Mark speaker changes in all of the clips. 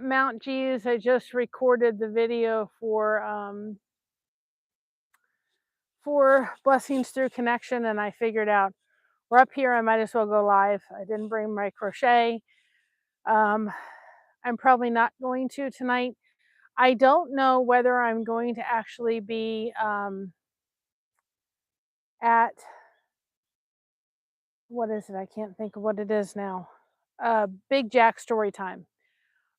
Speaker 1: Mount G's. I just recorded the video for Blessings Through Connection, and I figured out we're up here, I might as well go live. I didn't bring my crochet. I'm probably not going to tonight. I don't know whether I'm going to actually be at, what is it? I can't think of what it is now. Big Jack story time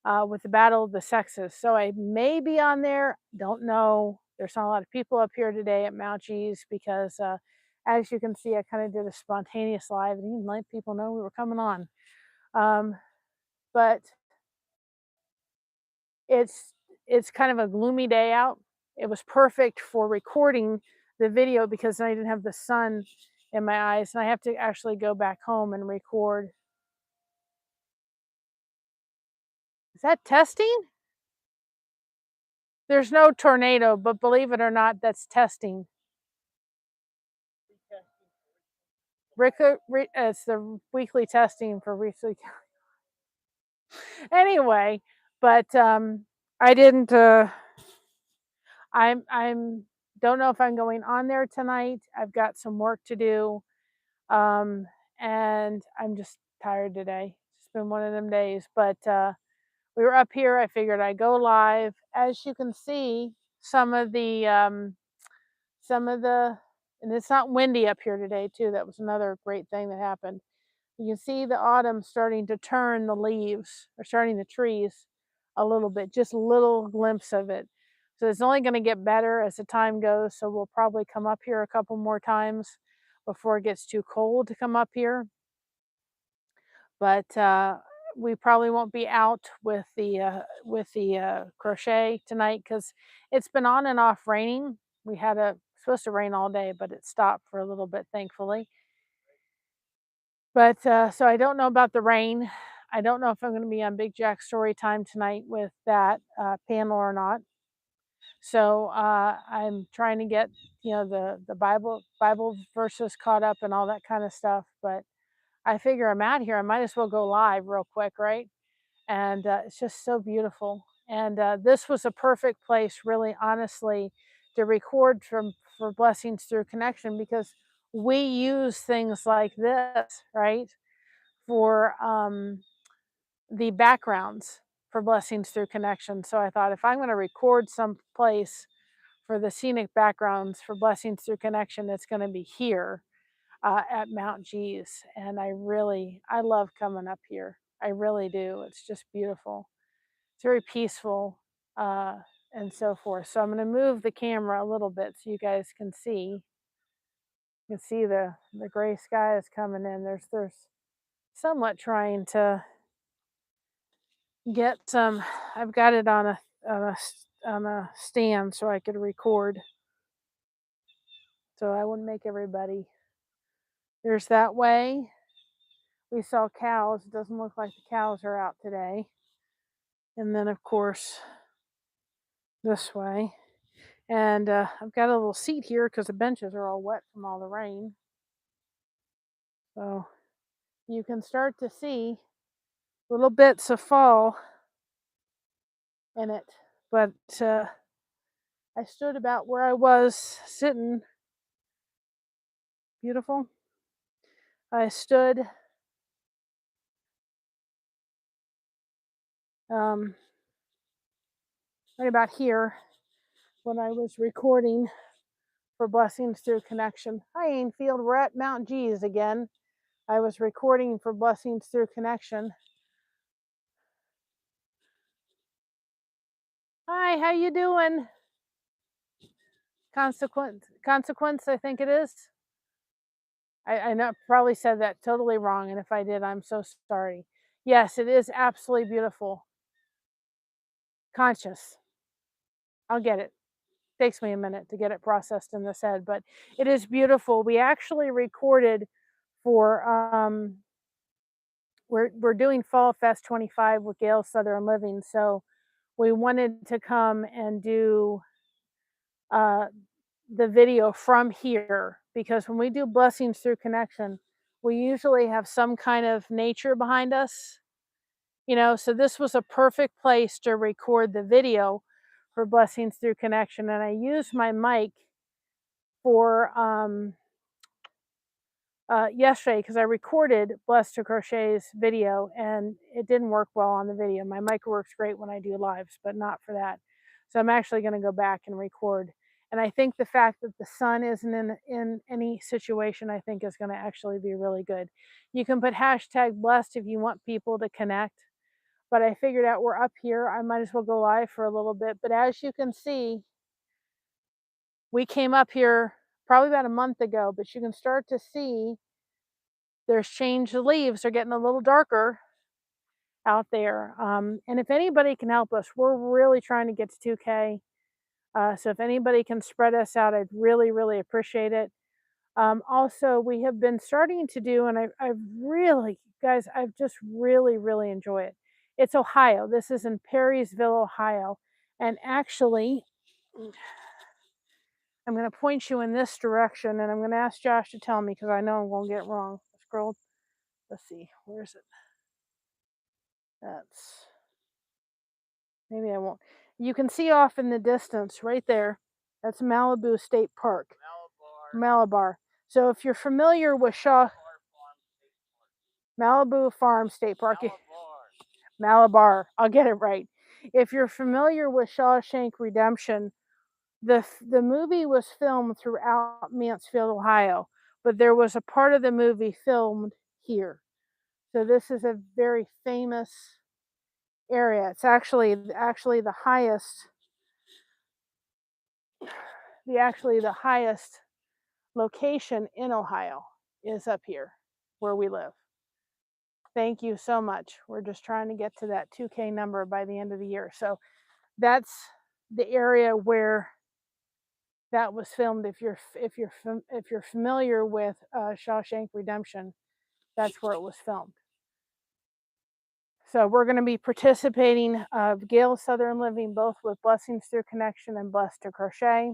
Speaker 1: with the Battle of the Sexes. So I may be on there. Don't know. There's not a lot of people up here today at Mount G's because as you can see, I kind of did a spontaneous live and even let people know we were coming on. But it's kind of a gloomy day out. It was perfect for recording the video because I didn't have the sun in my eyes, and I have to actually go back home and record. Is that testing? There's no tornado, but believe it or not, that's testing. It's the weekly testing for weekly. Anyway, but I didn't. I'm don't know if I'm going on there tonight. I've got some work to do, and I'm just tired today. It's been one of them days, but we were up here. I figured I'd go live. As you can see, some of the, and it's not windy up here today too. That was another great thing that happened. You can see the autumn starting to turn the leaves, or starting the trees a little bit, just a little glimpse of it. So it's only going to get better as the time goes. So we'll probably come up here a couple more times before it gets too cold to come up here. But we probably won't be out with the crochet tonight because it's been on and off raining. We had supposed to rain all day, but it stopped for a little bit, thankfully. But so I don't know about the rain. I don't know if I'm going to be on Big Jack story time tonight with that panel or not. So I'm trying to get the Bible verses caught up and all that kind of stuff. But I figure I'm out here. I might as well go live real quick, right? And it's just so beautiful. And this was a perfect place, really, honestly, to record for Blessings Through Connection because we use things like this, right, for the backgrounds for Blessings Through Connection. So I thought if I'm going to record some place for the scenic backgrounds for Blessings Through Connection, it's going to be here at Mount G's. And I love coming up here. I really do. It's just beautiful. It's very peaceful and so forth. So I'm going to move the camera a little bit so you guys can see. You can see the gray sky is coming in. There's somewhat trying to get some. I've got it on a stand so I could record. So I wouldn't make everybody. There's that way. We saw cows. It doesn't look like the cows are out today. And then, of course, this way. And I've got a little seat here because the benches are all wet from all the rain. So you can start to see little bits of fall in it. But I stood about where I was sitting. Beautiful. I stood right about here when I was recording for Blessings Through Connection. Hi, Ainfield. We're at Mount G's again. I was recording for Blessings Through Connection. Hi, how you doing? Consequence, I think it is. I know, probably said that totally wrong, and if I did, I'm so sorry. Yes, it is absolutely beautiful. Conscious. I'll get it. Takes me a minute to get it processed in this head, but it is beautiful. We actually recorded for we're doing Fall Fest 25 with Gail Southern Living, so we wanted to come and do the video from here because when we do Blessings Through Connection, we usually have some kind of nature behind us, So this was a perfect place to record the video for Blessings Through Connection. And I used my mic for yesterday because I recorded Blessed to Crochet's video and it didn't work well on the video. My mic works great when I do lives, but not for that. So I'm actually going to go back and record. And I think the fact that the sun isn't in any situation, I think is going to actually be really good. You can put hashtag blessed if you want people to connect. But I figured out we're up here. I might as well go live for a little bit. But as you can see, we came up here probably about a month ago, but you can start to see there's changed. The leaves are getting a little darker out there. And if anybody can help us, we're really trying to get to 2K. So if anybody can spread us out, I'd really, really appreciate it. Also, we have been starting to do, and I've really, guys, I've just really, really enjoy it. It's Ohio. This is in Perrysville, Ohio. And actually, I'm going to point you in this direction, and I'm going to ask Josh to tell me because I know I'm going to get it wrong. Scroll. Let's see. Where is it? That's, maybe I won't. You can see off in the distance right there. That's Malibu State Park. Malabar. So if you're familiar with Malibu Farm State Park. Malabar. I'll get it right. If you're familiar with Shawshank Redemption, the movie was filmed throughout Mansfield, Ohio, but there was a part of the movie filmed here. So this is a very famous area. It's actually the highest location in Ohio is up here where we live. Thank you so much. We're just trying to get to that 2K number by the end of the year. So that's the area where that was filmed. If you're familiar with Shawshank Redemption, that's where it was filmed. So we're going to be participating Gail Southern Living, both with Blessings Through Connection and Blessed to Crochet.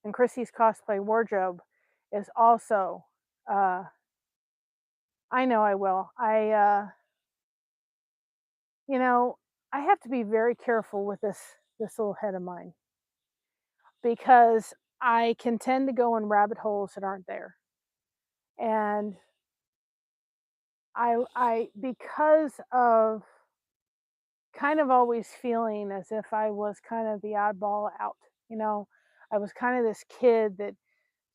Speaker 1: And Chrissy's Cosplay Wardrobe is also, I know I will. I have to be very careful with this little head of mine because I can tend to go in rabbit holes that aren't there. And I because of kind of always feeling as if I was kind of the oddball out, I was kind of this kid that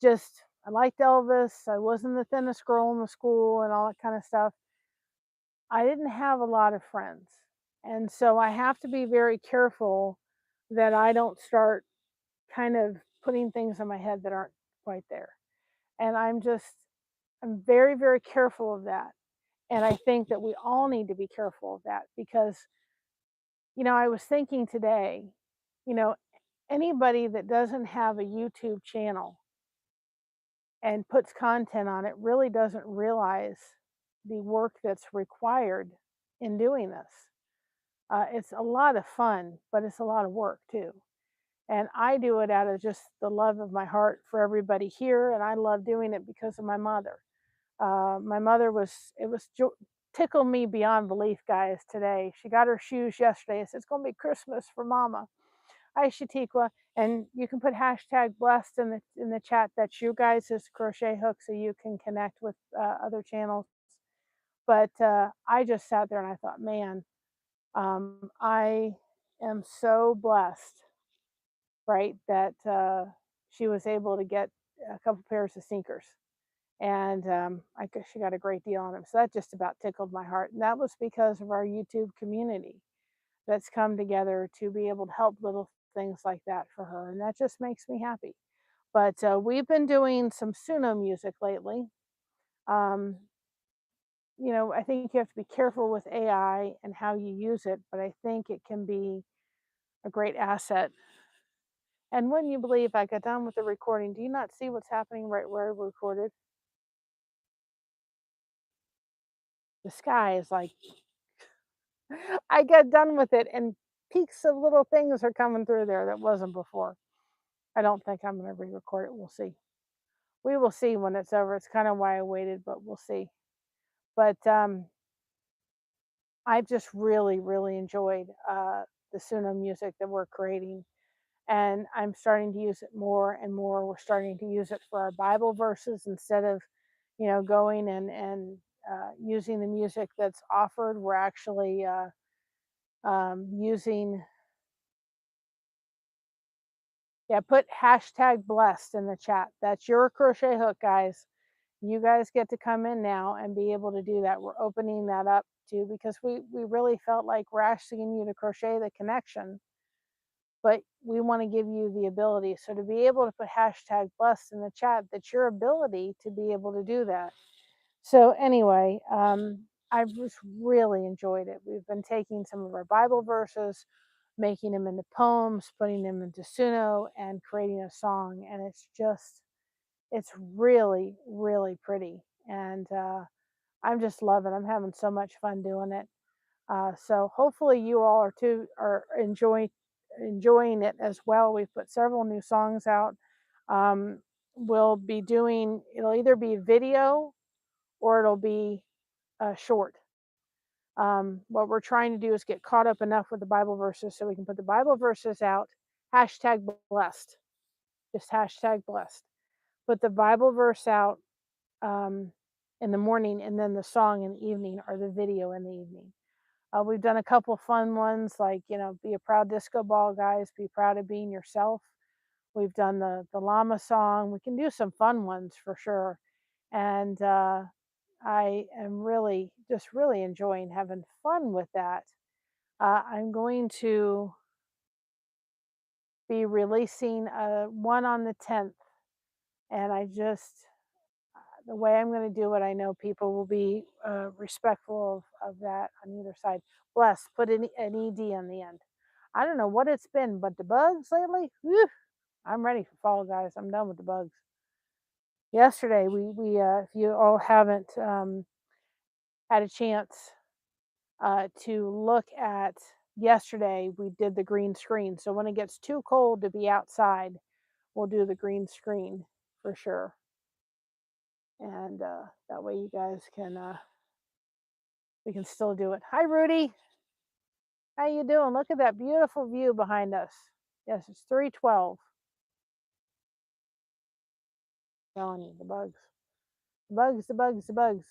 Speaker 1: just, I liked Elvis, I wasn't the thinnest girl in the school and all that kind of stuff. I didn't have a lot of friends. And so I have to be very careful that I don't start kind of putting things in my head that aren't quite there. And I'm very, very careful of that. And I think that we all need to be careful of that because, I was thinking today, anybody that doesn't have a YouTube channel and puts content on it really doesn't realize the work that's required in doing this. It's a lot of fun, but it's a lot of work too. And I do it out of just the love of my heart for everybody here. And I love doing it because of my mother. My mother tickled me beyond belief, guys, today. She got her shoes yesterday. Said, it's going to be Christmas for Mama. Hi, Shatikwa. And you can put hashtag blessed in the chat. That's you guys' crochet hook so you can connect with other channels. But I just sat there and I thought, man, I am so blessed, right, that she was able to get a couple pairs of sneakers. And I guess she got a great deal on them. So that just about tickled my heart. And that was because of our YouTube community that's come together to be able to help little things like that for her. And that just makes me happy. But we've been doing some Suno music lately. I think you have to be careful with AI and how you use it, but I think it can be a great asset. And wouldn't you believe I got done with the recording? Do you not see what's happening right where I recorded? The sky is like, I got done with it and peaks of little things are coming through there that wasn't before. I don't think I'm going to re-record it. We'll see. We will see when it's over. It's kind of why I waited, but we'll see. But I've just really, really enjoyed the Suno music that we're creating. And I'm starting to use it more and more. We're starting to use it for our Bible verses instead of, going and using the music that's offered. We're actually using, yeah, put hashtag blessed in the chat. That's your crochet hook, guys. You guys get to come in now and be able to do that. We're opening that up too because we really felt like we're asking you to crochet the connection, but we want to give you the ability. So to be able to put hashtag blessed in the chat, that's your ability to be able to do that. So anyway, I've just really enjoyed it. We've been taking some of our Bible verses, making them into poems, putting them into Suno, and creating a song. And it's really, really pretty. And I'm just loving it. I'm having so much fun doing it. So hopefully you all are enjoying it as well. We've put several new songs out. Um, we'll be doing, it'll either be video or it'll be short. What we're trying to do is get caught up enough with the Bible verses so we can put the Bible verses out. Hashtag blessed, just hashtag blessed. Put the Bible verse out um, in the morning, and then the song in the evening, or the video in the evening. We've done a couple fun ones like, be a proud disco ball, guys, be proud of being yourself. We've done the llama song. We can do some fun ones for sure. And I am really, just really enjoying having fun with that. I'm going to be releasing one on the 10th. And the way I'm going to do it, I know people will be respectful of that on either side. Bless, put an ED on the end. I don't know what it's been, but the bugs lately, whew, I'm ready for fall, guys. I'm done with the bugs. Yesterday, if you all haven't had a chance to look at yesterday, we did the green screen. So when it gets too cold to be outside, we'll do the green screen for sure. And that way you guys we can still do it. Hi, Rudy. How you doing? Look at that beautiful view behind us. Yes, it's 3:12. Telling you, the bugs. The bugs, the bugs, the bugs.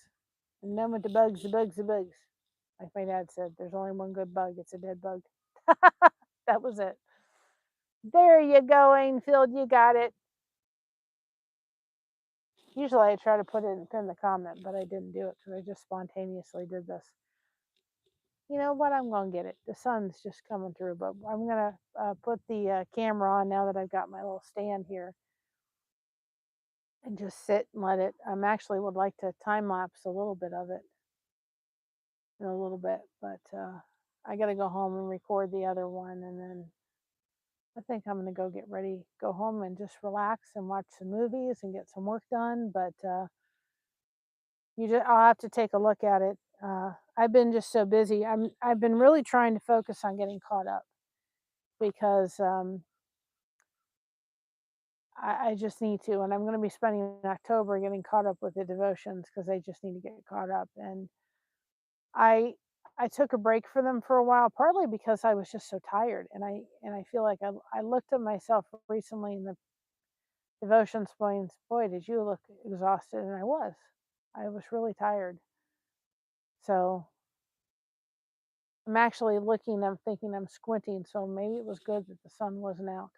Speaker 1: And then with the bugs, the bugs, the bugs. Like my dad said, there's only one good bug. It's a dead bug. That was it. There you go, Ainfield. You got it. Usually I try to put it in the comment, but I didn't do it because I just spontaneously did this. You know what? I'm going to get it. The sun's just coming through, but I'm going to put the camera on now that I've got my little stand here and just sit and let it. Actually would like to time lapse a little bit of it in a little bit, but I got to go home and record the other one, and then I think I'm going to go get ready, go home and just relax and watch some movies and get some work done. But I'll have to take a look at it. I've been just so busy. I've been really trying to focus on getting caught up because I just need to, and I'm going to be spending October getting caught up with the devotions because I just need to get caught up. And I I took a break for them for a while, partly because I was just so tired, and I feel like I looked at myself recently in the devotions points. Boy, did you look exhausted, and I was really tired. So I'm actually looking, I'm thinking I'm squinting, so maybe it was good that the sun wasn't out.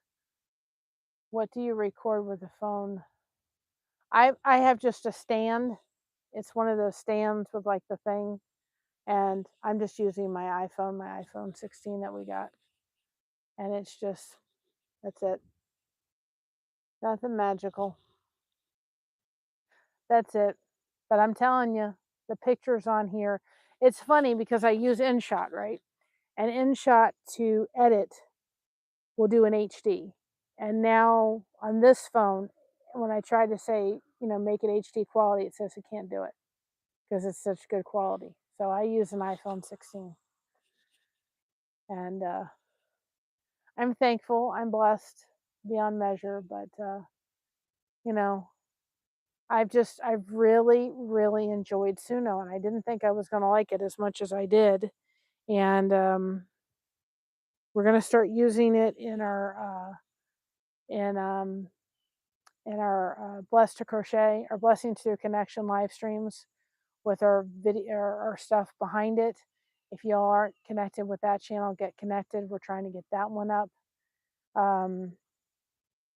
Speaker 1: What do you record with the phone? I have just a stand. It's one of those stands with like the thing, and I'm just using my iPhone 16 that we got. And it's just, that's it. Nothing magical. That's it. But I'm telling you, the pictures on here, it's funny because I use InShot, right? And InShot to edit will do an HD. And now on this phone, when I try to say, make it HD quality, it says it can't do it because it's such good quality. So I use an iPhone 16. And I'm thankful. I'm blessed beyond measure. But, you know, I've really, really enjoyed Suno. And I didn't think I was going to like it as much as I did. And we're going to start using it in our Blessed to Crochet, our Blessings Through Connection live streams with our video, our stuff behind it. If y'all aren't connected with that channel, get connected. We're trying to get that one up.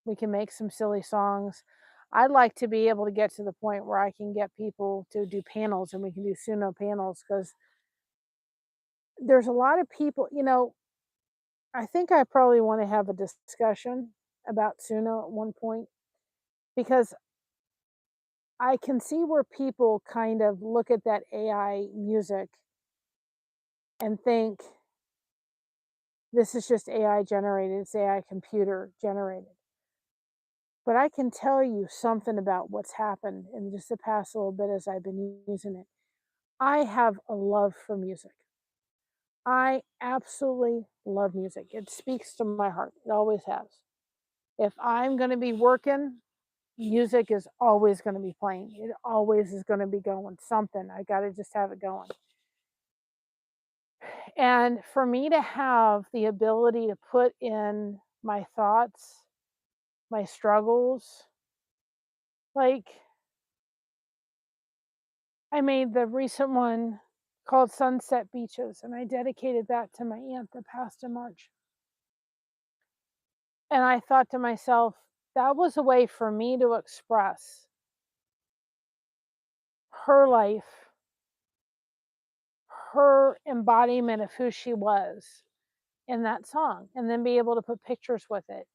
Speaker 1: We can make some silly songs. I'd like to be able to get to the point where I can get people to do panels, and we can do Suno panels, because there's a lot of people, I think I probably want to have a discussion about Suno at one point, because I can see where people kind of look at that AI music and think this is just AI generated, it's AI computer generated. But I can tell you something about what's happened in just the past little bit as I've been using it. I have a love for music. I absolutely love music. It speaks to my heart. It always has. If I'm going to be working, music is always going to be playing. It always is going to be going something. I got to just have it going. And for me to have the ability to put in my thoughts, my struggles, like I made the recent one called Sunset Beaches, and I dedicated that to my aunt that passed in March. And I thought to myself, that was a way for me to express her life, her embodiment of who she was in that song, and then be able to put pictures with it.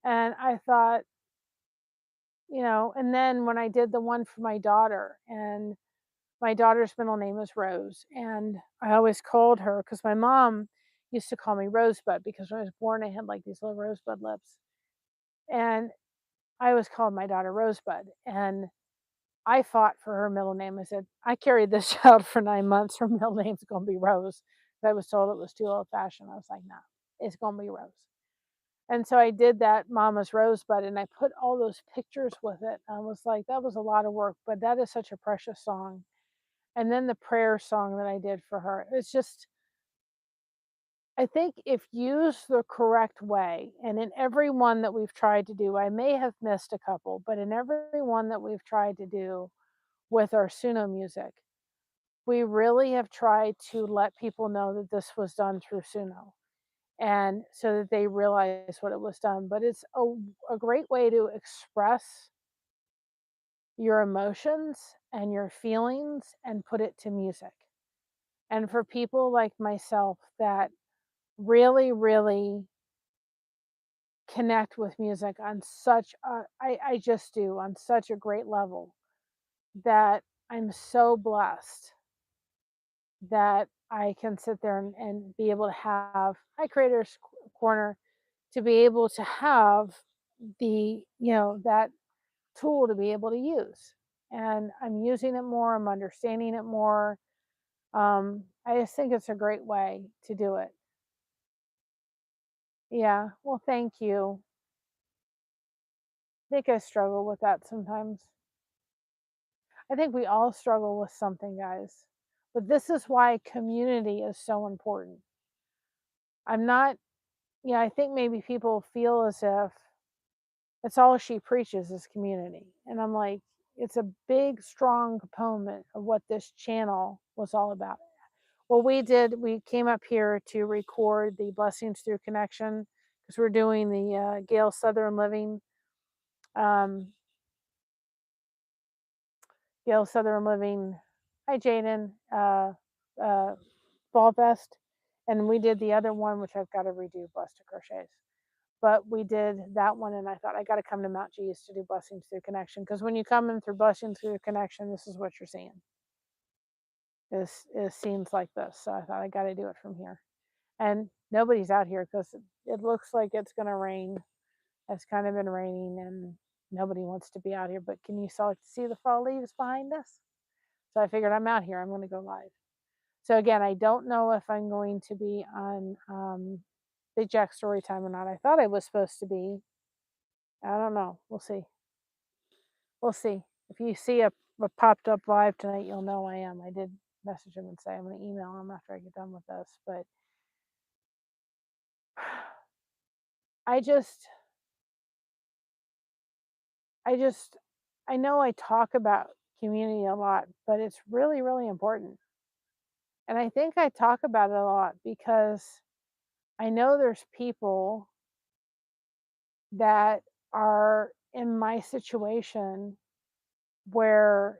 Speaker 1: And I thought, and then when I did the one for my daughter, and my daughter's middle name is Rose, and I always called her, because my mom used to call me Rosebud, because when I was born, I had like these little rosebud lips. And I always called my daughter Rosebud. And I fought for her middle name. I said, I carried this child for 9 months. Her middle name's going to be Rose. I was told it was too old fashioned. I was like, no, it's going to be Rose. And so I did that Mama's Rosebud, and I put all those pictures with it. I was like, that was a lot of work, but that is such a precious song. And then the prayer song that I did for her. It's just, I think if used the correct way, and in every one that we've tried to do, I may have missed a couple, but in every one that we've tried to do with our Suno music, we really have tried to let people know that this was done through Suno, and so that they realize what it was done. But it's a great way to express your emotions and your feelings and put it to music. And for people like myself that really, really connect with music on such a, I just do, on such a great level, that I'm so blessed that I can sit there and be able to have my creator's corner, to be able to have the, that tool to be able to use. And I'm using it more, I'm understanding it more. I just think it's a great way to do it. Yeah, well, thank you. I think I struggle with that sometimes. I think we all struggle with something, guys. But this is why community is so important. I'm not, I think maybe people feel as if it's all she preaches is community. And I'm like, it's a big, strong component of what this channel was all about. Well, we came up here to record the Blessings Through Connection, because we're doing the Gail Southern Living Gail Southern Living, hi Jaden, Fall Fest. And we did the other one, which I've got to redo, Blessed to Crochets. But we did that one, and I thought I got to come to Mount G's to do Blessings Through Connection, because when you come in through Blessings Through Connection, this is what you're seeing. Is scenes like this. So I thought I got to do it from here. And nobody's out here because it looks like it's going to rain. It's kind of been raining, and nobody wants to be out here. But can you see the fall leaves behind us? So I figured I'm out here. I'm going to go live. So again, I don't know if I'm going to be on Big Jack Storytime or not. I thought I was supposed to be. I don't know. We'll see. We'll see. If you see a popped up live tonight, you'll know I am. I did message him and say I'm going to email him after I get done with this. But I just, I just, I know I talk about community a lot, but it's really, really important. And I think I talk about it a lot because I know there's people that are in my situation where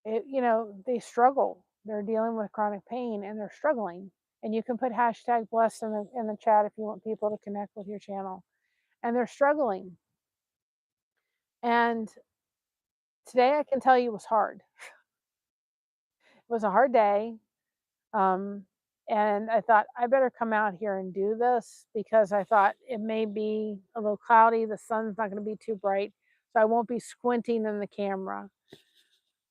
Speaker 1: they struggle. They're dealing with chronic pain and they're struggling. And you can put hashtag blessed in the chat if you want people to connect with your channel. And they're struggling. And today I can tell you it was hard. It was a hard day. And I thought I better come out here and do this because I thought it may be a little cloudy. The sun's not going to be too bright. So I won't be squinting in the camera.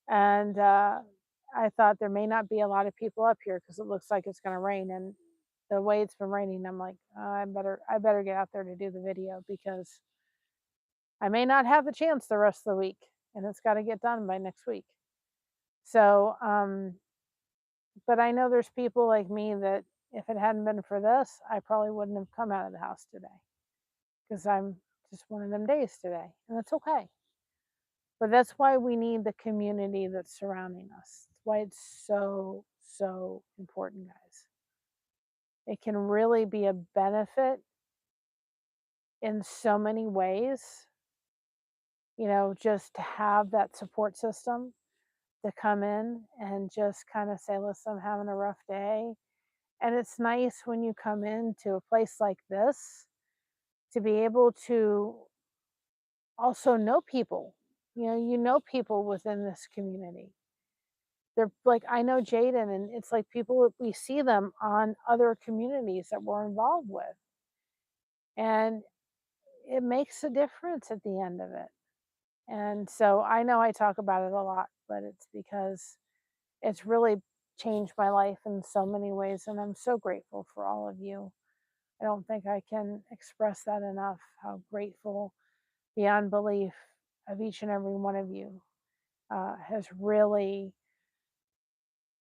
Speaker 1: And I thought there may not be a lot of people up here because it looks like it's going to rain. And the way it's been raining, I'm like, I better get out there to do the video because I may not have the chance the rest of the week, and it's got to get done by next week. So, but I know there's people like me that if it hadn't been for this, I probably wouldn't have come out of the house today because I'm just one of them days today, and that's okay. But that's why we need the community that's surrounding us. That's why it's so, so important, guys. It can really be a benefit in so many ways, just to have that support system to come in and just kind of say, listen, I'm having a rough day. And it's nice when you come into a place like this to be able to also know people. You know people within this community. They're like, I know Jaden, and it's like people, we see them on other communities that we're involved with. And it makes a difference at the end of it. And so I know I talk about it a lot, but it's because it's really changed my life in so many ways. And I'm so grateful for all of you. I don't think I can express that enough, how grateful beyond belief of each and every one of you has really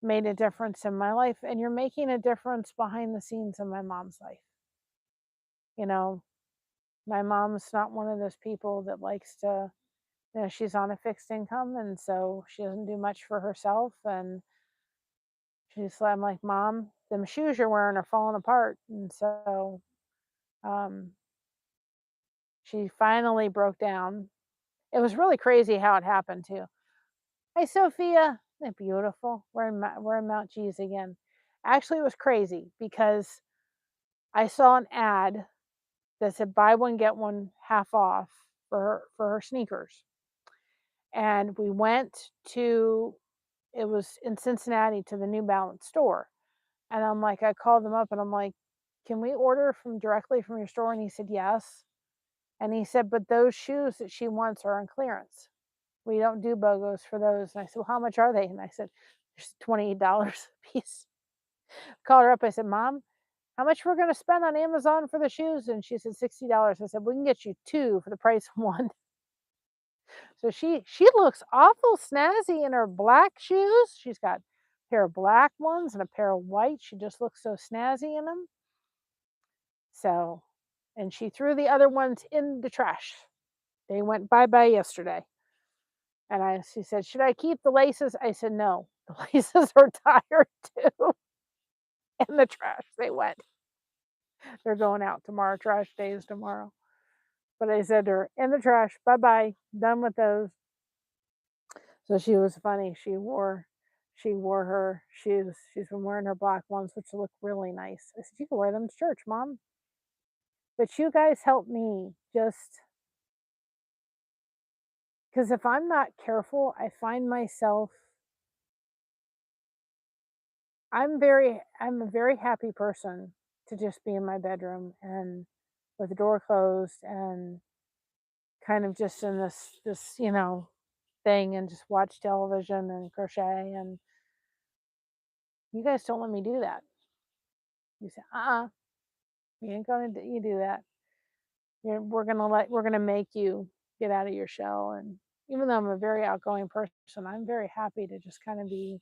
Speaker 1: made a difference in my life. And you're making a difference behind the scenes in my mom's life. My mom's not one of those people that likes to, she's on a fixed income, and so she doesn't do much for herself. And I'm like, Mom, them shoes you're wearing are falling apart. And so she finally broke down. It was really crazy how it happened too. Hi, Sophia. Isn't it beautiful? We're in Mount G's again. Actually, it was crazy because I saw an ad that said buy one get one half off for her sneakers, and we went to, it was in Cincinnati, to the New Balance store. And I'm like, I called them up and I'm like, can we order directly from your store? And he said yes. And he said, but those shoes that she wants are on clearance. We don't do BOGOs for those. And I said, well, how much are they? And I said, $28 a piece. Called her up. I said, Mom, how much we're going to spend on Amazon for the shoes? And she said, $60. I said, we can get you two for the price of one. So she looks awful snazzy in her black shoes. She's got a pair of black ones and a pair of white. She just looks so snazzy in them. So, and she threw the other ones in the trash. They went bye-bye yesterday. And she said, should I keep the laces? I said, no, the laces are tired too. In the trash they went. They're going out tomorrow. Trash day is tomorrow. But I said to her, in the trash, bye-bye, done with those. So she was funny. She wore her shoes. She's been wearing her black ones, which look really nice. I said, you can wear them to church, Mom. But you guys help me just, because if I'm not careful, I find myself, I'm a very happy person to just be in my bedroom and with the door closed and kind of just in this thing and just watch television and crochet. And you guys don't let me do that. You say, you ain't gonna do that. We're gonna make you get out of your shell and Even though I'm a very outgoing person, I'm very happy to just kind of be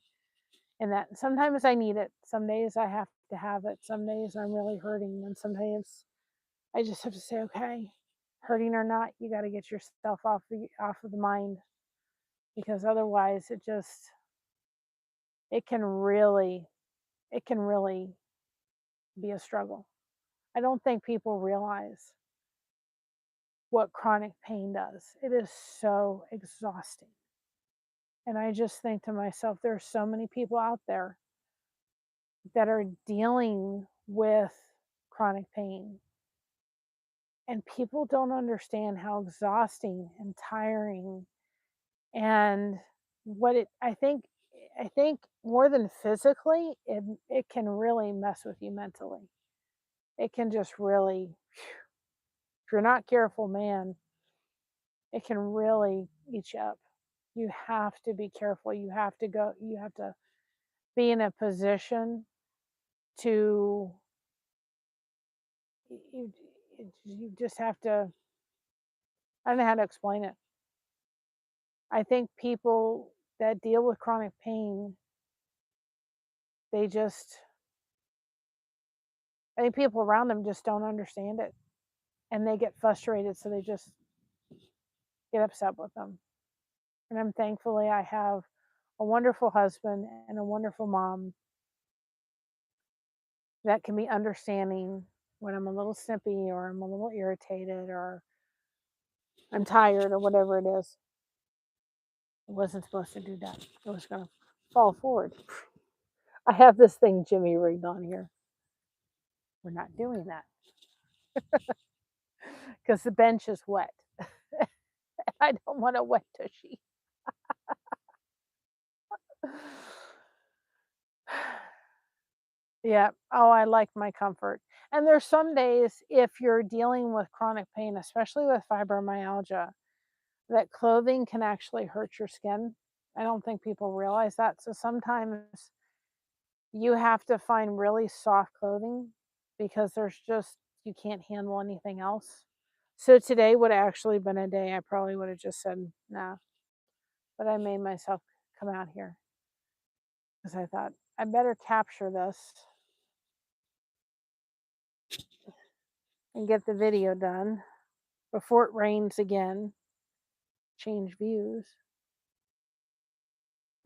Speaker 1: in that. Sometimes I need it. Some days I have to have it. Some days I'm really hurting. And sometimes I just have to say, okay, hurting or not, you got to get yourself off of the mind, because otherwise it can really it can really be a struggle. I don't think people realize what chronic pain does. It is so exhausting. And I just think to myself, there are so many people out there that are dealing with chronic pain. And people don't understand how exhausting and tiring and what it I think more than physically, it can really mess with you mentally. It can just really, if you're not careful, man, it can really eat you up. You have to be careful. You have to be in a position to, you, you just have to, I don't know how to explain it. I think people that deal with chronic pain, they just, I think people around them just don't understand it, and they get frustrated, so they just get upset with them. And I'm thankfully I have a wonderful husband and a wonderful mom that can be understanding when I'm a little snippy or I'm a little irritated or I'm tired or whatever it is. It wasn't supposed to do that. It was going to fall forward. I have this thing Jimmy rigged on here. We're not doing that because the bench is wet. I don't want a wet tushy. Yeah. Oh, I like my comfort. And there's some days, if you're dealing with chronic pain, especially with fibromyalgia, that clothing can actually hurt your skin. I don't think people realize that. So sometimes you have to find really soft clothing because you can't handle anything else. So today would have actually been a day I probably would have just said, nah. But I made myself come out here because I thought I better capture this and get the video done before it rains again. Change views.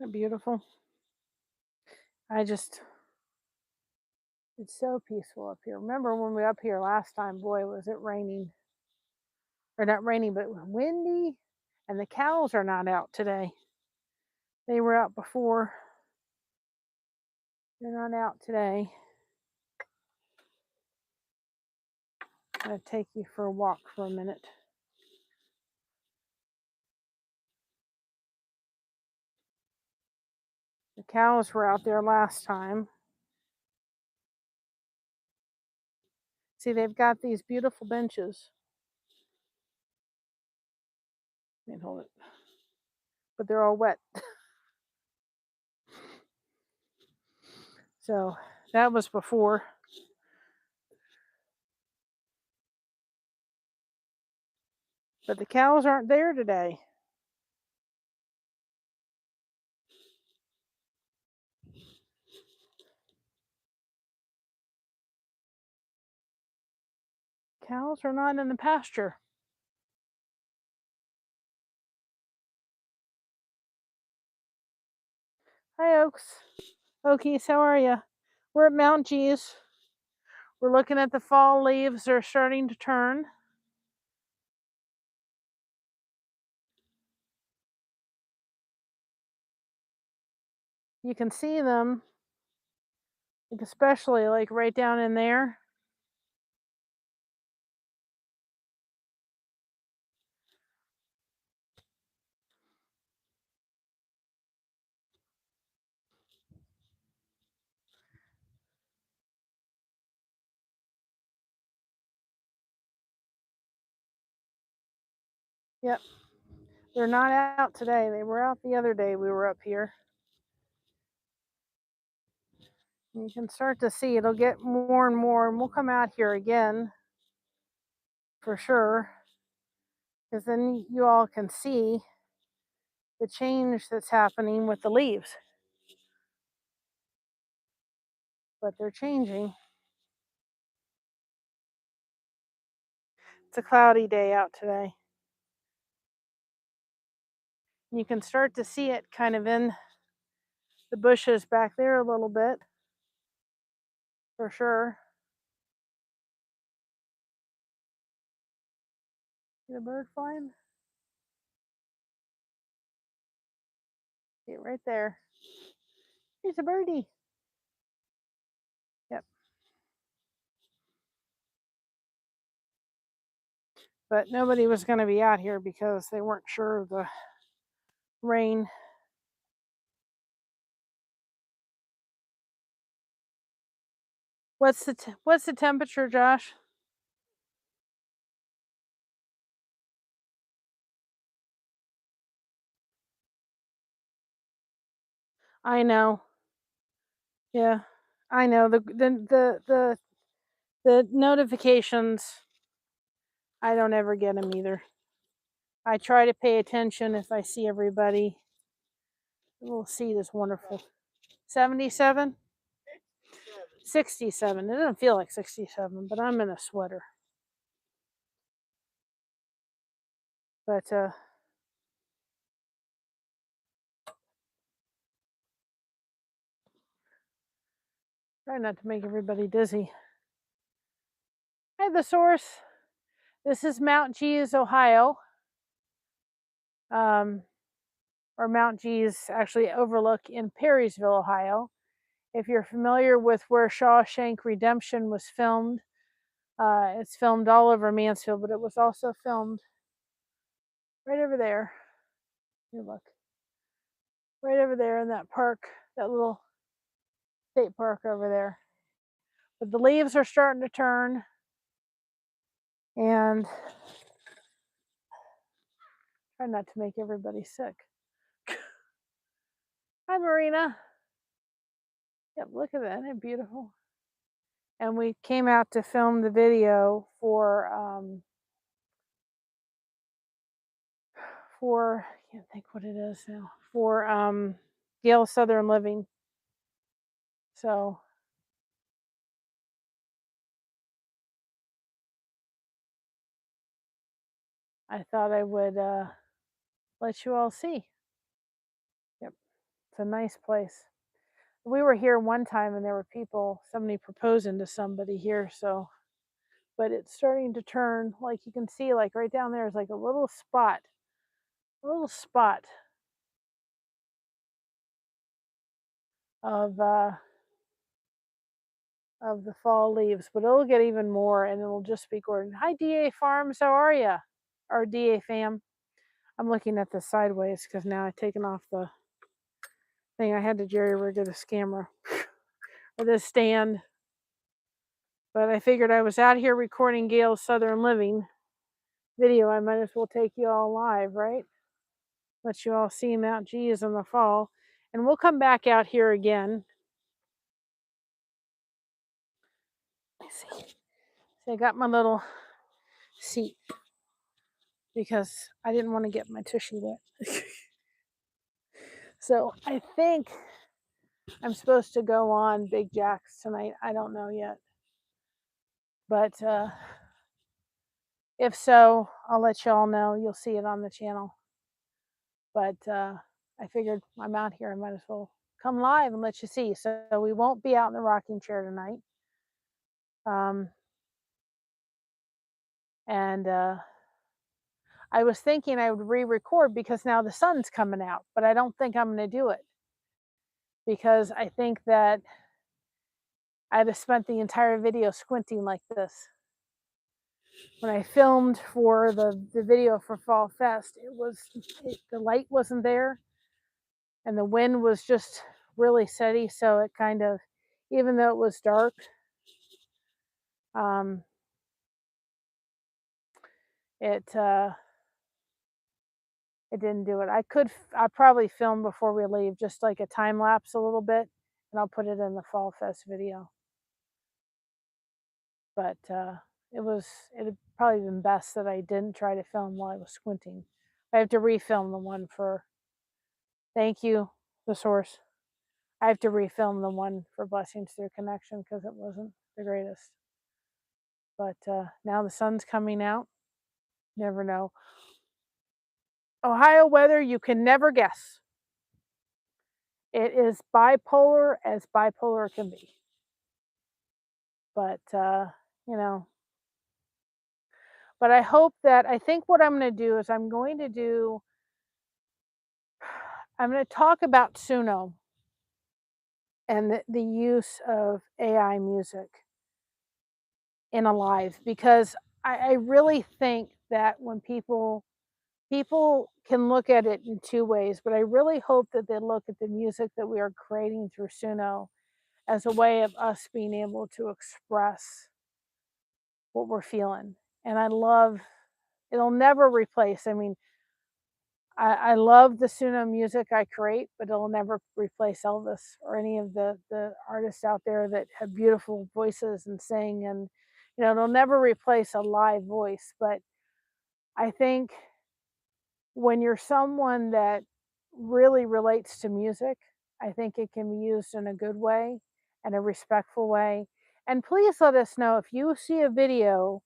Speaker 1: Isn't that beautiful? It's so peaceful up here. Remember when we were up here last time, boy, was it raining. Or not raining, but windy. And the cows are not out today. They were out before. They're not out today. I'm going to take you for a walk for a minute. The cows were out there last time. See, they've got these beautiful benches. Let me hold it. But they're all wet. So that was before. But the cows aren't there today. Cows are not in the pasture. Hi, Oaks. Okies, how are you? We're at Mount G's. We're looking at the fall leaves. They're starting to turn. You can see them, especially like right down in there. Yep. They're not out today. They were out the other day we were up here. You can start to see it'll get more and more, and we'll come out here again for sure, because then you all can see the change that's happening with the leaves. But they're changing. It's a cloudy day out today. You can start to see it kind of in the bushes back there a little bit, for sure. See the bird flying? See it right there. Here's a birdie. Yep. But nobody was going to be out here because they weren't sure of the rain. What's the temperature, Josh? I know. Yeah, I know. The notifications, I don't ever get them either. I try to pay attention if I see everybody. The little seed is wonderful. 77? 67. It doesn't feel like 67, but I'm in a sweater. But try not to make everybody dizzy. Hi, the source. This is Mount Gee's, Ohio. Or Mount Gee's, actually Overlook in Perrysville, Ohio. If you're familiar with where Shawshank Redemption was filmed, it's filmed all over Mansfield, but it was also filmed right over there. Here, look. Right over there in that park, that little state park over there. But the leaves are starting to turn, and try not to make everybody sick. Hi, Marina. Yep, look at that. Isn't it beautiful? And we came out to film the video for I can't think what it is now, for Yale Southern Living. So I thought I would let you all see. Yep, it's a nice place. We were here one time and there were somebody proposing to somebody here, so, but it's starting to turn, like you can see, like right down there is like a little spot of the fall leaves, but it'll get even more and it'll just be gorgeous. Hi, DA Farms, how are you? Or DA Fam. I'm looking at this sideways because now I've taken off the thing. I had to jerry-rig this camera or this stand. But I figured I was out here recording Gail's Southern Living video. I might as well take you all live, right? Let you all see Mount Gee's in the fall. And we'll come back out here again. Let's see. So I got my little seat because I didn't want to get my tushy wet. So I think I'm supposed to go on Big Jacks tonight. I don't know yet. But if so, I'll let y'all know. You'll see it on the channel. But I figured I'm out here. I might as well come live and let you see. So we won't be out in the rocking chair tonight. And I was thinking I would re-record because now the sun's coming out. But I don't think I'm going to do it. Because I think that I'd have spent the entire video squinting like this. When I filmed for the video for Fall Fest, the light wasn't there and the wind was just really steady, so it kind of, even though it was dark, it didn't do it. I'll probably film before we leave, just like a time lapse a little bit, and I'll put it in the Fall Fest video. But it'd probably been best that I didn't try to film while I was squinting. I have to refilm the one for Thank you, the source. I have to refilm the one for Blessings Through Connection because it wasn't the greatest. But now the sun's coming out. Never know. Ohio weather, you can never guess. It is bipolar as bipolar can be. But, you know, but I hope that, I think what I'm going to do is I'm going to talk about Suno and the use of AI music in a live, because I really think that when people can look at it in two ways, but I really hope that they look at the music that we are creating through Suno as a way of us being able to express what we're feeling. And I love, it'll never replace, I mean, I love the Suno music I create, but it'll never replace Elvis or any of the artists out there that have beautiful voices and sing. And, you know, it'll never replace a live voice. But I think when you're someone that really relates to music, I think it can be used in a good way and a respectful way. And please let us know if you see a video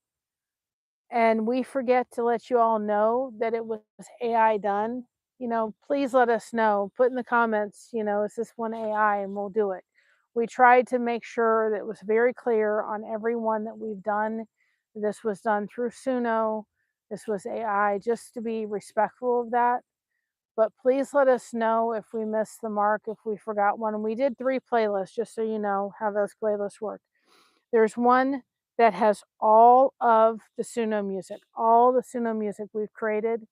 Speaker 1: and we forget to let you all know that it was AI done. You know, please let us know. Put in the comments, you know, is this one AI, and we'll do it. We tried to make sure that it was very clear on every one that we've done. This was done through Suno. This was AI, just to be respectful of that. But please let us know if we missed the mark, if we forgot one. And we did 3 playlists, just so you know how those playlists work. There's one that has all of the Suno music. All the Suno music we've created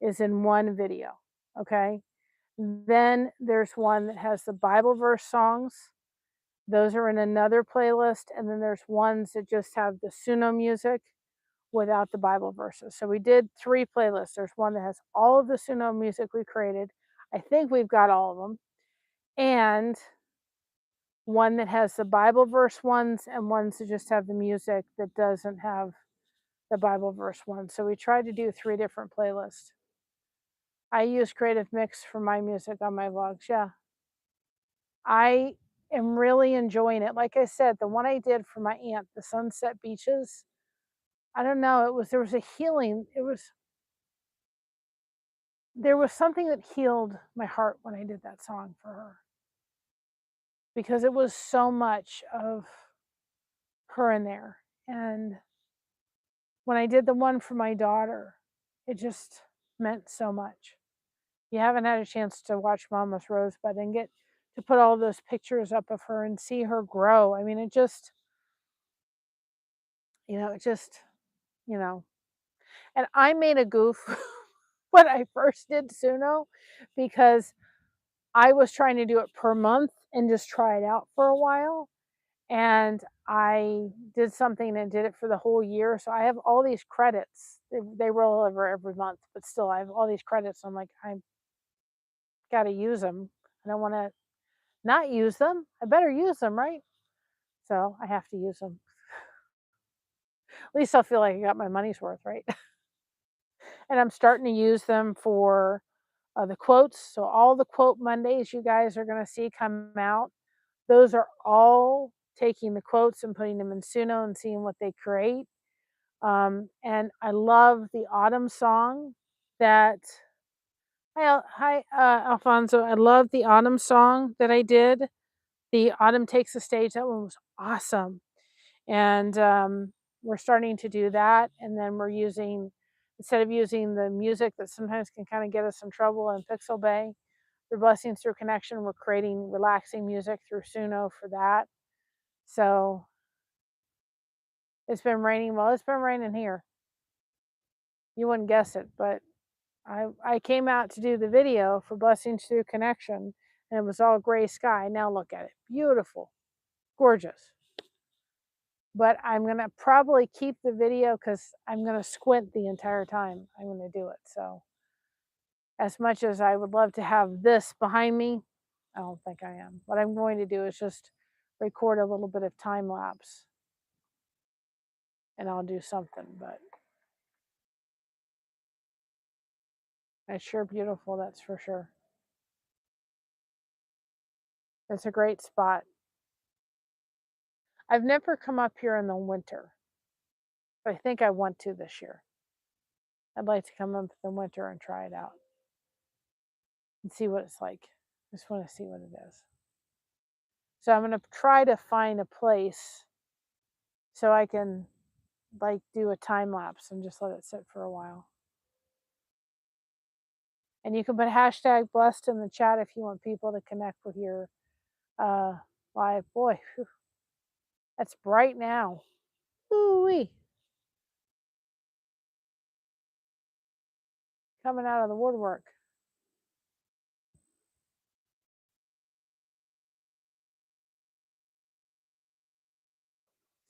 Speaker 1: is in one video, okay? Then there's one that has the Bible verse songs. Those are in another playlist. And then there's ones that just have the Suno music without the Bible verses. So we did 3 playlists. There's one that has all of the Suno music we created. I think we've got all of them. And one that has the Bible verse ones and ones that just have the music that doesn't have the Bible verse ones. So we tried to do 3 different playlists. I use Creative Mix for my music on my vlogs. Yeah. I am really enjoying it. Like I said, the one I did for my aunt, the Sunset Beaches, I don't know, there was a healing. There was something that healed my heart when I did that song for her, because it was so much of her in there. And when I did the one for my daughter, it just meant so much. If you haven't had a chance to watch Mama's Rosebud and get to put all those pictures up of her and see her grow, I mean, it just, it just, you know. And I made a goof when I first did Suno, because I was trying to do it per month and just try it out for a while. And I did something and did it for the whole year. So I have all these credits. They roll over every month, but still I have all these credits. I'm like, I got to use them. I don't want to not use them. I better use them, right? So I have to use them. At least I'll feel like I got my money's worth, right? And I'm starting to use them for the quotes. So all the quote Mondays you guys are going to see come out, those are all taking the quotes and putting them in Suno and seeing what they create. And I love the autumn song that, hi, Alfonso. I love the autumn song that I did. The Autumn Takes the Stage. That one was awesome. And we're starting to do that. And then we're using, instead of using the music that sometimes can kind of get us in trouble in Pixel Bay, through Blessings Through Connection, we're creating relaxing music through Suno for that. So it's been raining. Well, it's been raining here. You wouldn't guess it, but I came out to do the video for Blessings Through Connection, and it was all gray sky. Now look at it. Beautiful. Gorgeous. But I'm going to probably keep the video because I'm going to squint the entire time I'm going to do it. So as much as I would love to have this behind me, I don't think I am. What I'm going to do is just record a little bit of time lapse, and I'll do something. But it's sure beautiful, that's for sure. It's a great spot. I've never come up here in the winter, but I think I want to this year. I'd like to come up in the winter and try it out and see what it's like. I just want to see what it is. So I'm going to try to find a place so I can like do a time lapse and just let it sit for a while. And you can put hashtag blessed in the chat if you want people to connect with your live. Boy, whew, that's bright now. Ooh-wee. Coming out of the woodwork.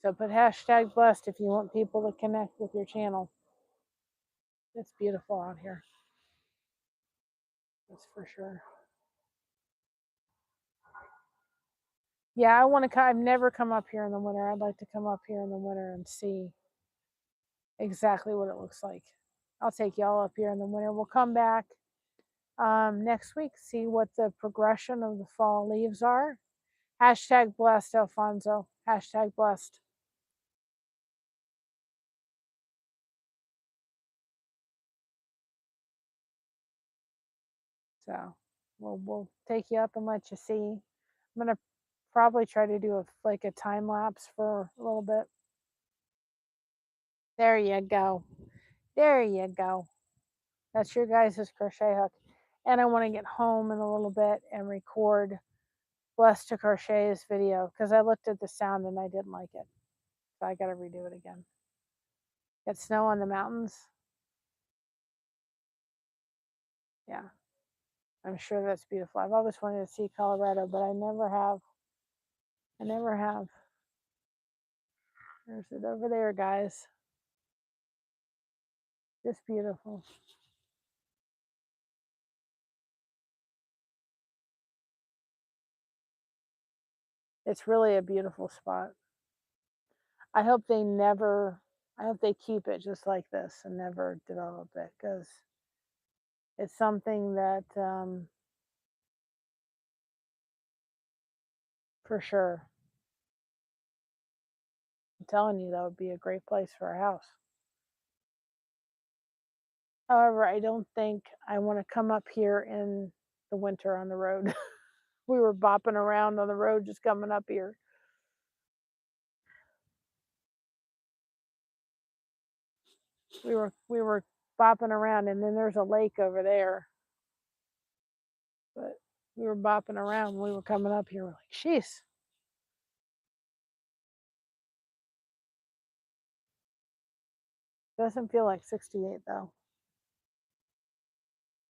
Speaker 1: So put hashtag blessed if you want people to connect with your channel. It's beautiful out here. That's for sure. Yeah, I want to. I've never come up here in the winter. I'd like to come up here in the winter and see exactly what it looks like. I'll take y'all up here in the winter. We'll come back next week, see what the progression of the fall leaves are. Hashtag blessed, Alfonso. Hashtag blessed. So we'll take you up and let you see. I'm gonna probably try to do a time lapse for a little bit. There you go. There you go. That's your guys' crochet hook. And I want to get home in a little bit and record Blessed to Crochet's video because I looked at the sound and I didn't like it. So I got to redo it again. Get snow on the mountains. Yeah, I'm sure that's beautiful. I've always wanted to see Colorado, but I never have. I never have. There's it over there, guys. Just beautiful. It's really a beautiful spot. I hope they keep it just like this and never develop it because it's something that for sure, I'm telling you, that would be a great place for a house. However, I don't think I want to come up here in the winter on the road. We were bopping around on the road just coming up here. We were bopping around, and then there's a lake over there. But we were bopping around when we were coming up here. We're like, jeez. Doesn't feel like 68 though.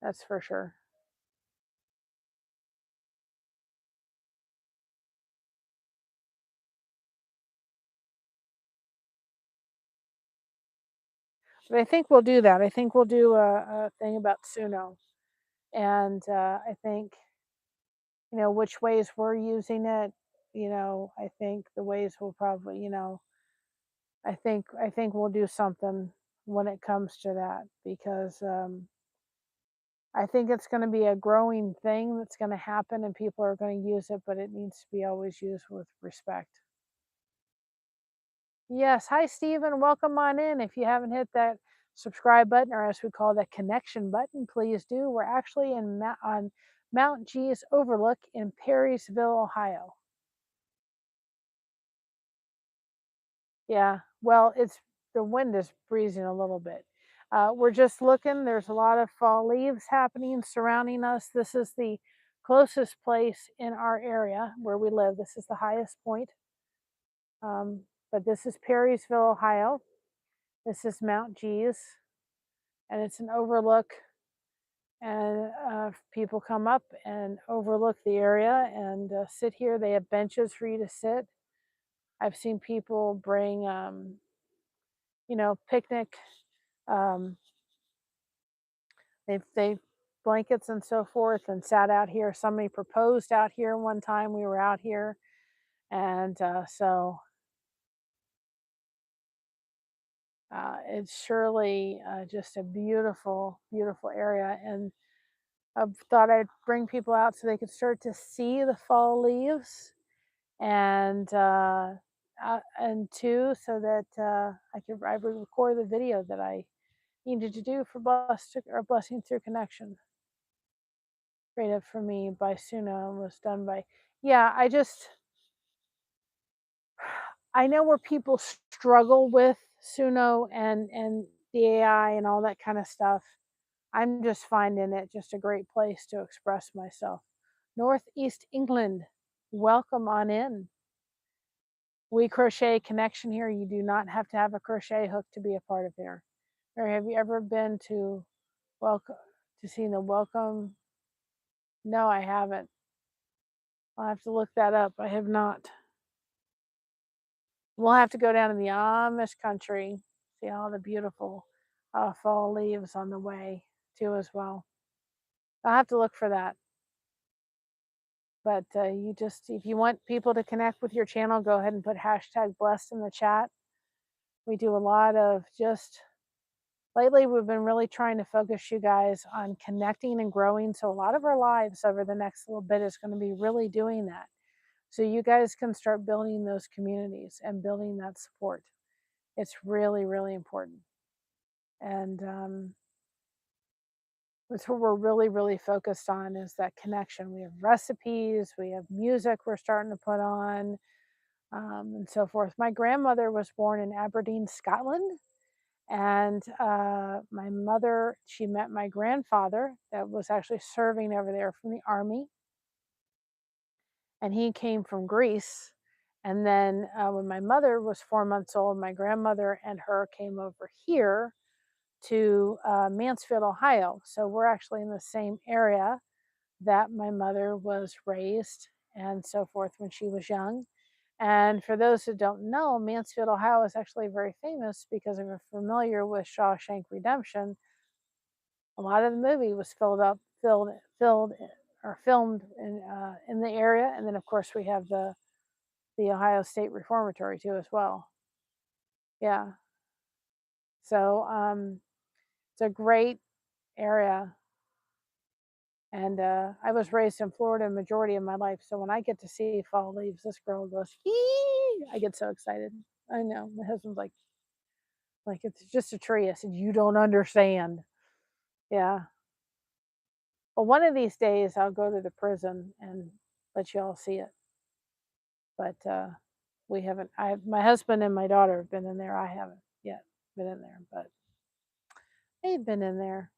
Speaker 1: That's for sure. But I think we'll do that. I think we'll do a thing about Suno. And I think, which ways we're using it. I think the ways we'll probably, I think we'll do something when it comes to that because I think it's going to be a growing thing that's going to happen and people are going to use it, but it needs to be always used with respect. Yes. Hi, Stephen. Welcome on in. If you haven't hit that subscribe button, or as we call the connection button, please do. We're actually on Mount G's Overlook in Perrysville, Ohio. Yeah. Well, the wind is breezing a little bit. We're just looking. There's a lot of fall leaves happening surrounding us. This is the closest place in our area where we live. This is the highest point. But this is Perrysville, Ohio. This is Mount G's, and it's an overlook. And people come up and overlook the area and sit here. They have benches for you to sit. I've seen people bring, picnic. They blankets and so forth and sat out here. Somebody proposed out here one time. We were out here, and so it's surely just a beautiful, beautiful area. And I thought I'd bring people out so they could start to see the fall leaves, and two, so that I would record the video that I needed to do for Blessing Through Connection. Created for me by Suna and was done by, yeah. I know where people struggle with Suno and the AI and all that kind of stuff. I'm just finding it just a great place to express myself. Northeast England, welcome on in. We crochet connection here. You do not have to have a crochet hook to be a part of here. Mary, have you ever been to welcome to see the welcome? No, I haven't. I'll have to look that up. I have not. We'll have to go down to the Amish country, see all the beautiful fall leaves on the way too as well. I'll have to look for that. But if you want people to connect with your channel, go ahead and put hashtag blessed in the chat. We do a lot of lately we've been really trying to focus you guys on connecting and growing. So a lot of our lives over the next little bit is going to be really doing that. So you guys can start building those communities and building that support. It's really, really important. And that's what we're really, really focused on, is that connection. We have recipes, we have music we're starting to put on, and so forth. My grandmother was born in Aberdeen, Scotland. And my mother, she met my grandfather that was actually serving over there from the army. And he came from Greece. And then when my mother was 4 months old, my grandmother and her came over here to Mansfield, Ohio. So we're actually in the same area that my mother was raised and so forth when she was young. And for those who don't know, Mansfield, Ohio is actually very famous because if you're familiar with Shawshank Redemption, a lot of the movie was filmed in the area. And then of course we have the Ohio State Reformatory too as well. Yeah. So it's a great area. And I was raised in Florida majority of my life. So when I get to see fall leaves, this girl goes, "Hee!" I get so excited. I know. My husband's like it's just a tree. I said, "You don't understand." Yeah. Well, one of these days I'll go to the prison and let you all see it. But we haven't. My husband and my daughter have been in there. I haven't yet been in there, but they've been in there.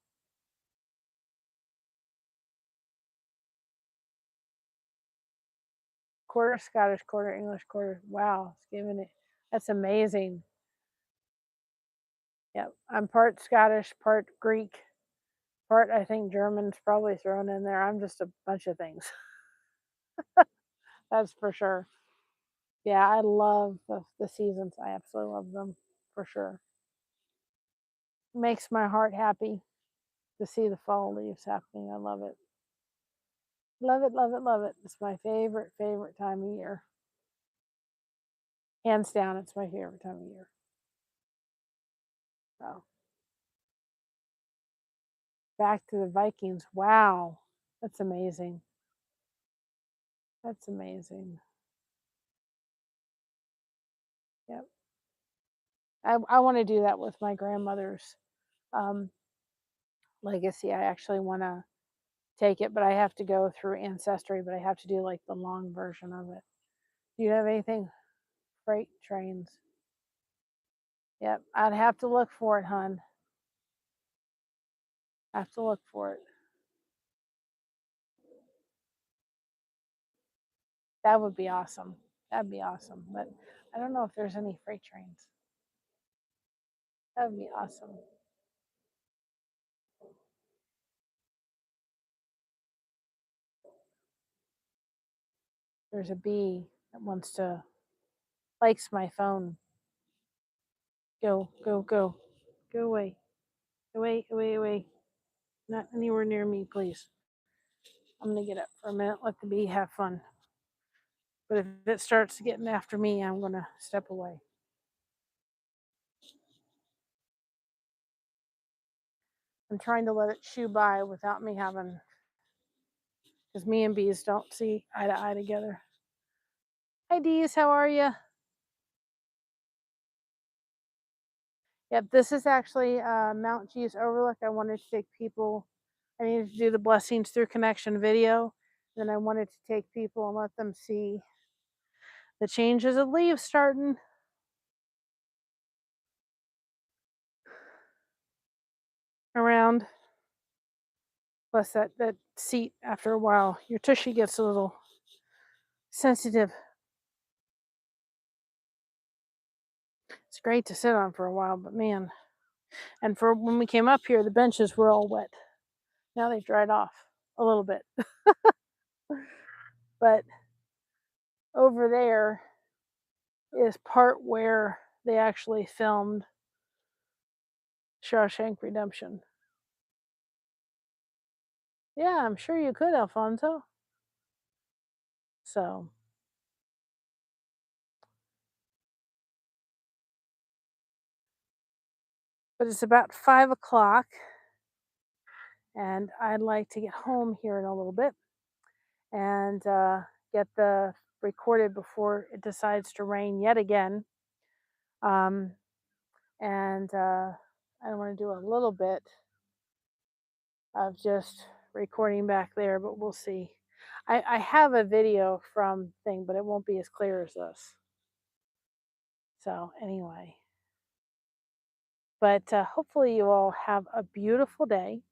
Speaker 1: Quarter Scottish, quarter English, quarter. Wow, it's giving it. That's amazing. Yeah, I'm part Scottish, part Greek, part I think German's probably thrown in there. I'm just a bunch of things. That's for sure. Yeah, I love the seasons. I absolutely love them for sure. Makes my heart happy to see the fall leaves happening. I love it. Love it, love it, love it. It's my favorite, favorite time of year. Hands down, it's my favorite time of year. So back to the Vikings. Wow. That's amazing. That's amazing. Yep. I want to do that with my grandmother's um, legacy. I actually want to take it, but I have to go through Ancestry, but I have to do like the long version of it. Do you have anything? Freight trains. Yep. I'd have to look for it, hon. I have to look for it. That would be awesome. That'd be awesome. But I don't know if there's any freight trains. That would be awesome. There's a bee that wants to likes my phone. Go, go, go. Go away. Away, away, away. Not anywhere near me, please. I'm gonna get up for a minute, let the bee have fun. But if it starts getting after me, I'm gonna step away. I'm trying to let it shoo by without me having because me and bees don't see eye to eye together. Hi, Dees, how are you? Yep, this is actually Mount G's Overlook. I wanted to take people, I needed to do the Blessings Through Connection video. Then I wanted to take people and let them see the changes of leaves starting around. Plus that seat, after a while, your tushy gets a little sensitive. It's great to sit on for a while, but man. And for when we came up here, the benches were all wet. Now they've dried off a little bit. But over there is part where they actually filmed Shawshank Redemption. Yeah, I'm sure you could, Alfonso. So, but it's about 5 o'clock, and I'd like to get home here in a little bit and get the recorded before it decides to rain yet again. Um, and I want to do a little bit of just recording back there, but we'll see. I have a video from thing, but it won't be as clear as this. So anyway, but hopefully you all have a beautiful day,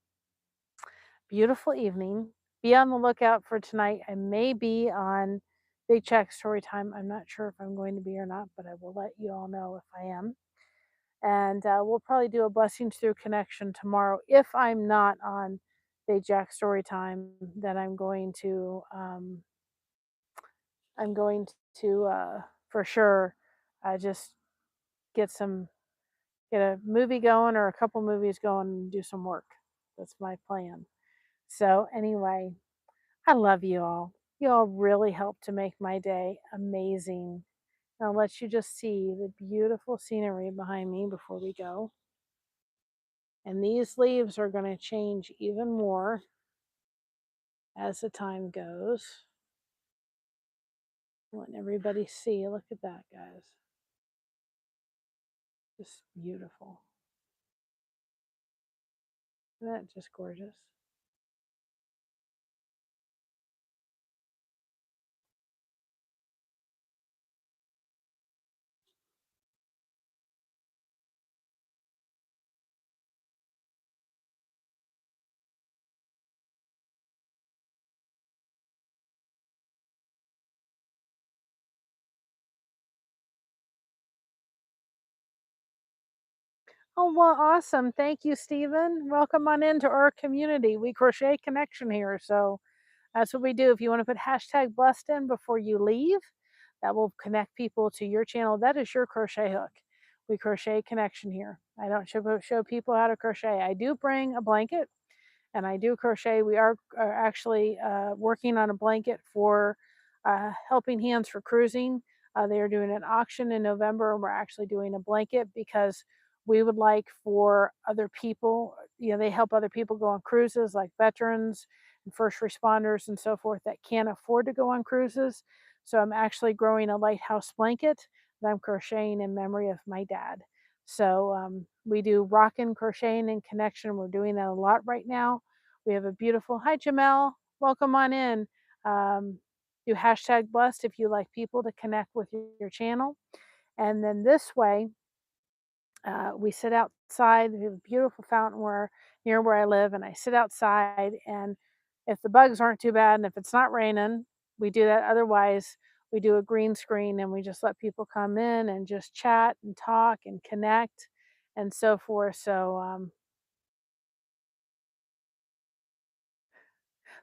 Speaker 1: beautiful evening. Be on the lookout for tonight. I may be on Big Check Story Time. I'm not sure if I'm going to be or not, but I will let you all know if I am. And we'll probably do a Blessings Through Connection tomorrow. If I'm not on Big Jack Story Time, then I'm going to for sure just get a movie going or a couple movies going and do some work. That's my plan. So anyway, I love you all. You all really help to make my day amazing. I'll let you just see the beautiful scenery behind me before we go. And these leaves are going to change even more as the time goes. Letting everybody see. Look at that, guys. Just beautiful. Isn't that just gorgeous? Oh, well, awesome. Thank you, Stephen. Welcome on into our community. We crochet connection here. So that's what we do. If you want to put hashtag blessed in before you leave, that will connect people to your channel. That is your crochet hook. We crochet connection here. I don't show people how to crochet. I do bring a blanket and I do crochet. We are actually working on a blanket for Helping Hands for Cruising. They are doing an auction in November, and we're actually doing a blanket because we would like for other people, they help other people go on cruises like veterans and first responders and so forth that can't afford to go on cruises. So I'm actually growing a lighthouse blanket that I'm crocheting in memory of my dad. So we do rockin' crocheting and connection. We're doing that a lot right now. We have a beautiful, hi Jamel, welcome on in. Do hashtag blessed if you like people to connect with your channel. And then this way, we sit outside. We have a beautiful fountain near where I live, and I sit outside. And if the bugs aren't too bad, and if it's not raining, we do that. Otherwise, we do a green screen, and we just let people come in and just chat and talk and connect, and so forth. So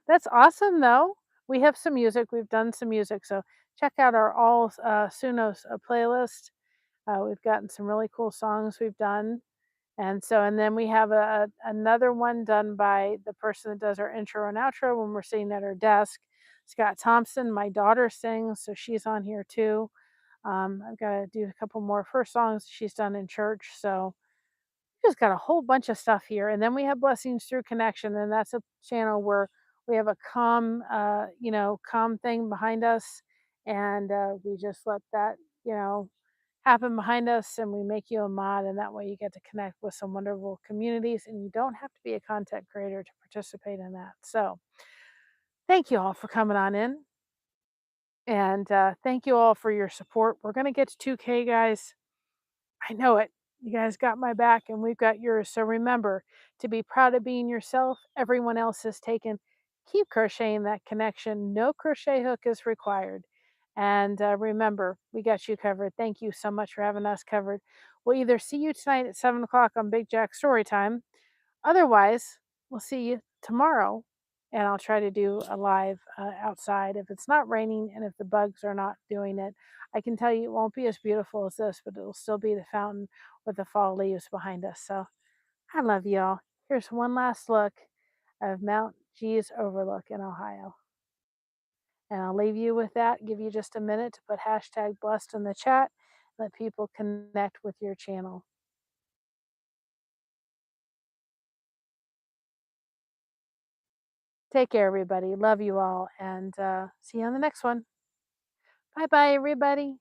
Speaker 1: that's awesome, though. We have some music. We've done some music, so check out our all Sunos playlist. We've gotten some really cool songs we've done. And then we have another one done by the person that does our intro and outro when we're sitting at our desk. Scott Thompson, my daughter sings, so she's on here too. I've got to do a couple more of her songs she's done in church. So we just got a whole bunch of stuff here. And then we have Blessings Through Connection, and that's a channel where we have a calm, calm thing behind us, and we just let that, you know, happen behind us, and we make you a mod, and that way you get to connect with some wonderful communities, and you don't have to be a content creator to participate in that. So, thank you all for coming on in, and thank you all for your support. We're gonna get to 2K, guys. I know it. You guys got my back and we've got yours. So remember to be proud of being yourself. Everyone else is taken. Keep crocheting that connection. No crochet hook is required. And remember, we got you covered. Thank you so much for having us covered. We'll either see you tonight at 7 o'clock on Big Jack Storytime. Otherwise, we'll see you tomorrow. And I'll try to do a live outside if it's not raining and if the bugs are not doing it. I can tell you it won't be as beautiful as this, but it'll still be the fountain with the fall leaves behind us. So I love y'all. Here's one last look of Mount G's Overlook in Ohio. And I'll leave you with that. Give you just a minute to put hashtag blessed in the chat. Let people connect with your channel. Take care, everybody. Love you all. And see you on the next one. Bye bye, everybody.